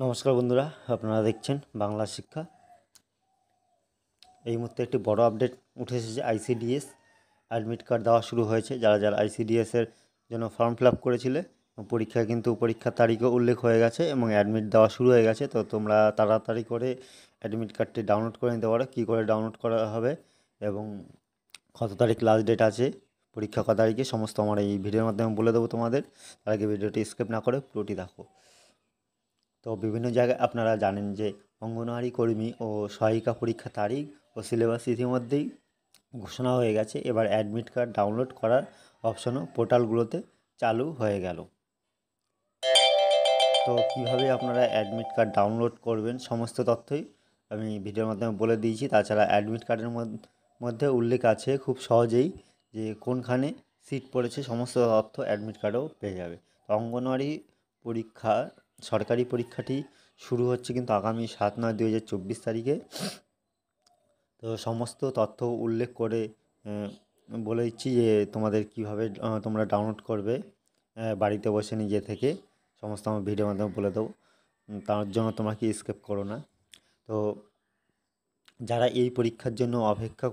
নমস্কার বন্ধুরা, আপনারা দেখছেন বাংলা শিক্ষা। এই মুহূর্তে একটি বড় আপডেট উঠে এসেছে। আইসিডিএস অ্যাডমিট কার্ড দেওয়া শুরু হয়েছে। যারা যারা আইসিডিএসের জন্য ফর্ম ফিল আপ করেছিলে, পরীক্ষায় কিন্তু পরীক্ষার তারিখও উল্লেখ হয়ে গেছে এবং অ্যাডমিট দেওয়া শুরু হয়ে গেছে। তো তোমরা তাড়াতাড়ি করে অ্যাডমিট কার্ডটি ডাউনলোড করে নিতে পারো। কী করে ডাউনলোড করা হবে এবং কত তারিখ লাস্ট ডেট আছে, পরীক্ষা কত তারিখে, সমস্ত আমার এই ভিডিওর মাধ্যমে বলে দেবো তোমাদের। তার আগে ভিডিওটি স্কিপ না করে পুরোটি দেখো। তো বিভিন্ন জায়গায় আপনারা জানেন যে অঙ্গনওয়াড়ি কর্মী ও সহায়িকা পরীক্ষা তারিখ ও সিলেবাস ইতিমধ্যেই ঘোষণা হয়ে গেছে। এবার অ্যাডমিট কার্ড ডাউনলোড করার অপশনও পোর্টালগুলোতে চালু হয়ে গেল। তো কীভাবে আপনারা অ্যাডমিট কার্ড ডাউনলোড করবেন সমস্ত তথ্যই আমি ভিডিওর মাধ্যমে বলে দিয়েছি। তাছাড়া অ্যাডমিট কার্ডের মধ্যে উল্লেখ আছে খুব সহজেই যে কোনখানে সিট পড়েছে, সমস্ত তথ্য অ্যাডমিট কার্ডেও পেয়ে যাবে। তো অঙ্গনওয়াড়ি পরীক্ষা, সরকারি পরীক্ষাটি শুরু হচ্ছে কিন্তু আগামী 7/9/2024 তারিখে। তো সমস্ত তথ্য উল্লেখ করে বলে দিচ্ছি যে তোমাদের কীভাবে তোমরা ডাউনলোড করবে বাড়িতে বসে নিজে থেকে, সমস্ত আমার ভিডিওর মাধ্যমে বলে দেবো। তার জন্য তোমরা কি স্কিপ করো না। তো যারা এই পরীক্ষার জন্য অপেক্ষা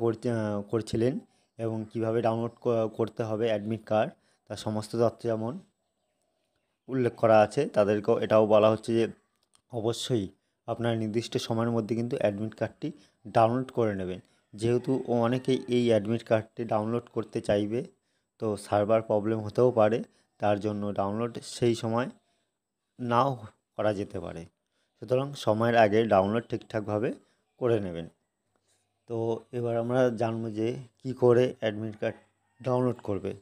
করছিলেন এবং কিভাবে ডাউনলোড করতে হবে অ্যাডমিট কার্ড, তার সমস্ত তথ্য যেমন উল্লেখ করা আছে, তাদেরকেও এটাও বলা হচ্ছে যে অবশ্যই আপনার নির্দিষ্ট সময়ের মধ্যে কিন্তু অ্যাডমিট কার্ডটি ডাউনলোড করে নেবেন। যেহেতু অনেকেই এই অ্যাডমিট কার্ডটি ডাউনলোড করতে চাইবে, তো সার্ভার প্রবলেম হতেও পারে, তার জন্য ডাউনলোড সেই সময় নাও করা যেতে পারে। সুতরাং সময়ের আগে ডাউনলোড ঠিকঠাকভাবে করে নেবেন। তো এবার আমরা জানবো যে কী করে অ্যাডমিট কার্ড ডাউনলোড করবে,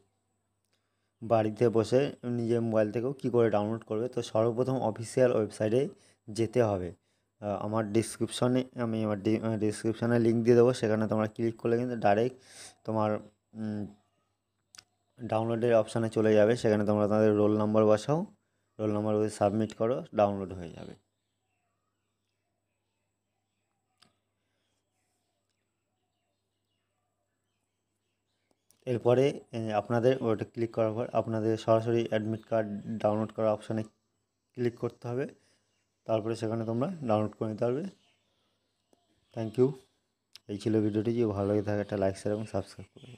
বাড়িতে বসে নিজের মোবাইল থেকেও কী করে ডাউনলোড করবে। তো সর্বপ্রথম অফিসিয়াল ওয়েবসাইটে যেতে হবে। আমার ডিসক্রিপশনে লিঙ্ক দিয়ে দেবো, সেখানে তোমরা ক্লিক করলে কিন্তু ডাইরেক্ট তোমার ডাউনলোডের অপশানে চলে যাবে। সেখানে তোমরা তোমাদের রোল নাম্বার বসাও, রোল নাম্বার বসে সাবমিট করো, ডাউনলোড হয়ে যাবে। এরপরে আপনাদের ওটা ক্লিক করার পর আপনাদের সরাসরি অ্যাডমিট কার্ড ডাউনলোড করার অপশানে ক্লিক করতে হবে। তারপরে সেখানে তোমরা ডাউনলোড করে নিতে পারবে। Thank you. এই ছিল ভিডিওটি। যদি ভালো লাগে থাকে একটা লাইক, শেয়ার এবং সাবস্ক্রাইব করবে।